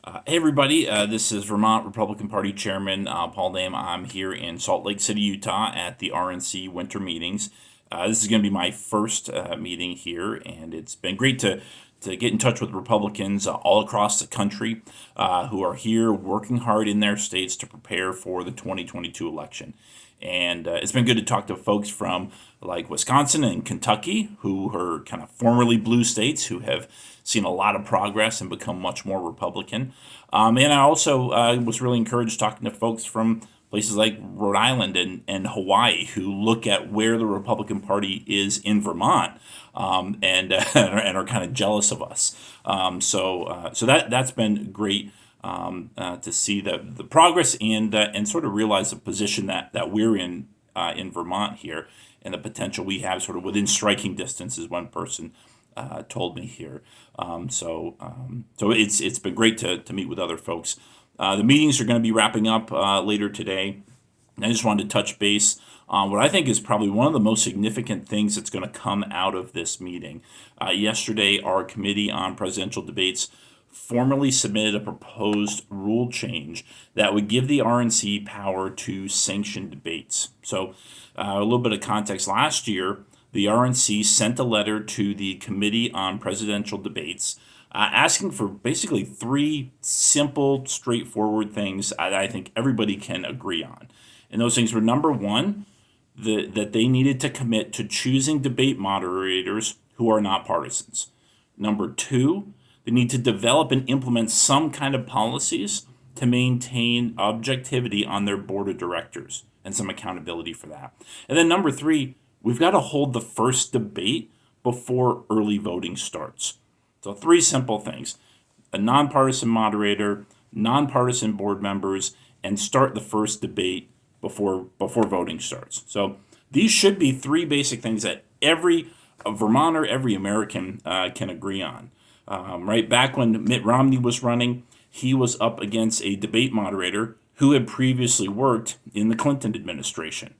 Hey everybody, this is Vermont Republican Party Chairman Paul Dame. I'm here in Salt Lake City, Utah at the RNC Winter Meetings. This is going to be my first meeting here, and it's been great to get in touch with Republicans all across the country who are here working hard in their states to prepare for the 2022 election. And it's been good to talk to folks from like Wisconsin and Kentucky, who are kind of formerly blue states, who have seen a lot of progress and become much more Republican. And I also was really encouraged talking to folks from places like Rhode Island and Hawaii, who look at where the Republican Party is in Vermont, and are kind of jealous of us. So that's been great to see the progress and sort of realize the position that we're in Vermont here, and the potential we have sort of within striking distance, as one person told me here. So it's been great to meet with other folks. The meetings are going to be wrapping up later today. And I just wanted to touch base on what I think is probably one of the most significant things that's going to come out of this meeting. Yesterday, our Committee on Presidential Debates formally submitted a proposed rule change that would give the RNC power to sanction debates. So, a little bit of context. Last year, the RNC sent a letter to the Committee on Presidential Debates asking for basically three simple, straightforward things that I think everybody can agree on. And those things were: number one, that they needed to commit to choosing debate moderators who are not partisans. Number two, they need to develop and implement some kind of policies to maintain objectivity on their board of directors and some accountability for that. And then number three, we've got to hold the first debate before early voting starts. So three simple things: a nonpartisan moderator, nonpartisan board members, and start the first debate before voting starts. So these should be three basic things that every Vermonter, every American can agree on. Right back when Mitt Romney was running, he was up against a debate moderator who had previously worked in the Clinton administration.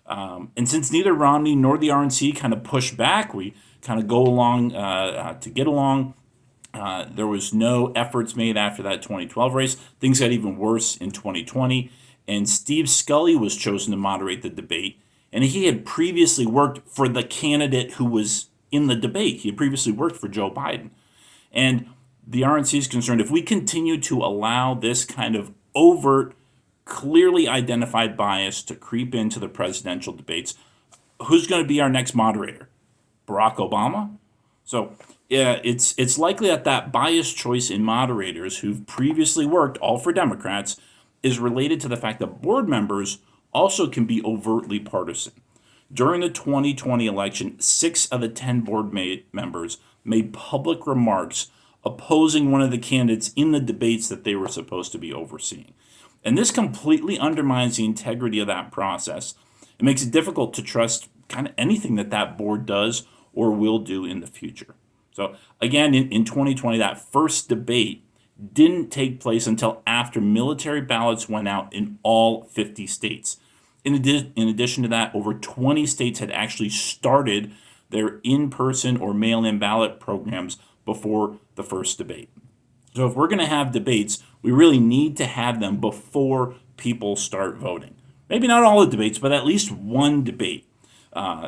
And since neither Romney nor the RNC kind of pushed back, we kind of go along to get along. There was no efforts made after that 2012 race. Things got even worse in 2020, and Steve Scully was chosen to moderate the debate. And he had previously worked for the candidate who was in the debate. He had previously worked for Joe Biden. And the RNC is concerned if we continue to allow this kind of overt, clearly identified bias to creep into the presidential debates, who's going to be our next moderator? Barack Obama? So yeah, it's likely that biased choice in moderators who've previously worked all for Democrats is related to the fact that board members also can be overtly partisan. During the 2020 election, 6 of the 10 board members made public remarks opposing one of the candidates in the debates that they were supposed to be overseeing. And this completely undermines the integrity of that process. It makes it difficult to trust kind of anything that board does or will do in the future. So again, in 2020, that first debate didn't take place until after military ballots went out in all 50 states. In addition to that, over 20 states had actually started their in-person or mail-in ballot programs before the first debate. So if we're going to have debates, we really need to have them before people start voting. Maybe not all the debates, but at least one debate.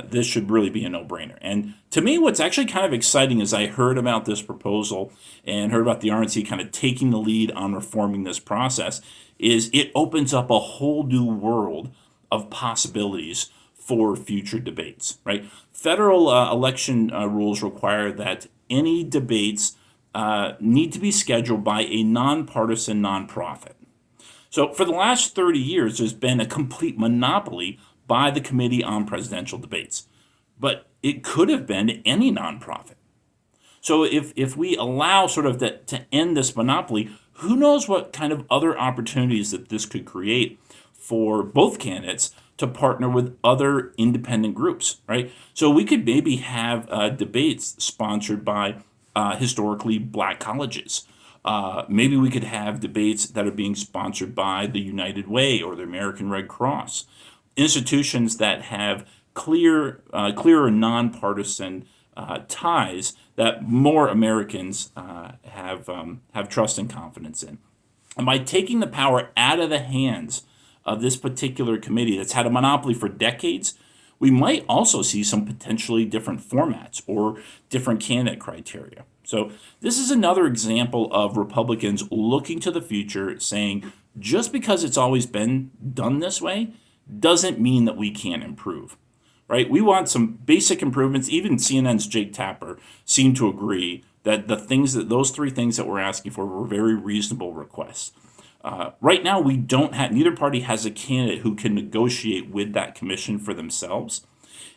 This should really be a no-brainer. And to me, what's actually kind of exciting is I heard about this proposal and heard about the RNC kind of taking the lead on reforming this process, is it opens up a whole new world of possibilities for future debates, right? Federal election rules require that any debates need to be scheduled by a nonpartisan nonprofit. So for the last 30 years, there's been a complete monopoly by the Committee on Presidential Debates. But it could have been any nonprofit. So if we allow sort of to end this monopoly, who knows what kind of other opportunities that this could create for both candidates to partner with other independent groups, right? So we could maybe have debates sponsored by historically black colleges. Maybe we could have debates that are being sponsored by the United Way or the American Red Cross, institutions that have clearer nonpartisan ties that more Americans have trust and confidence in. And by taking the power out of the hands of this particular committee that's had a monopoly for decades, we might also see some potentially different formats or different candidate criteria. So, this is another example of Republicans looking to the future saying, just because it's always been done this way doesn't mean that we can't improve. Right? We want some basic improvements. Even CNN's Jake Tapper seemed to agree that those three things that we're asking for were very reasonable requests. Right now, we don't have neither party has a candidate who can negotiate with that commission for themselves.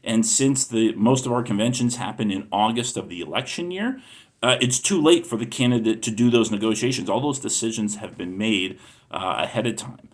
And since most of our conventions happen in August of the election year, it's too late for the candidate to do those negotiations. All those decisions have been made ahead of time.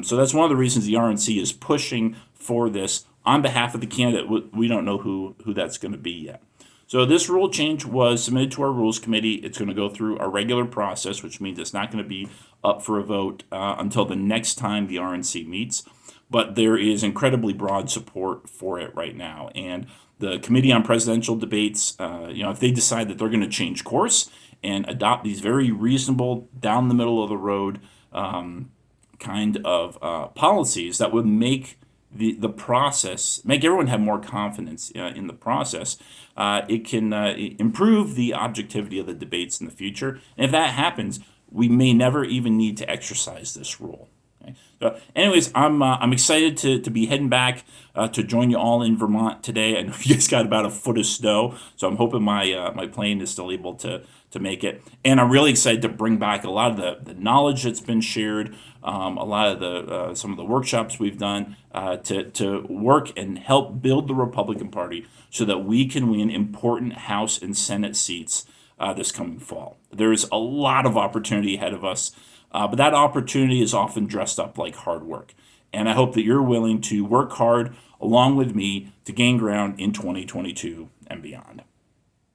So that's one of the reasons the RNC is pushing for this on behalf of the candidate. We don't know who that's going to be yet. So this rule change was submitted to our Rules Committee. It's going to go through our regular process, which means it's not going to be up for a vote until the next time the RNC meets. But there is incredibly broad support for it right now. And the Committee on Presidential Debates, if they decide that they're going to change course and adopt these very reasonable, down the middle of the road kind of policies that would make the process, make everyone have more confidence in the process, it can improve the objectivity of the debates in the future. And if that happens, we may never even need to exercise this rule. Okay? So anyways, I'm excited to be heading back to join you all in Vermont today. I know you guys got about a foot of snow, so I'm hoping my plane is still able to make it. And I'm really excited to bring back a lot of the knowledge that's been shared, a lot of the some of the workshops we've done to work and help build the Republican Party so that we can win important House and Senate seats this coming fall. There's a lot of opportunity ahead of us, but that opportunity is often dressed up like hard work. And I hope that you're willing to work hard along with me to gain ground in 2022 and beyond.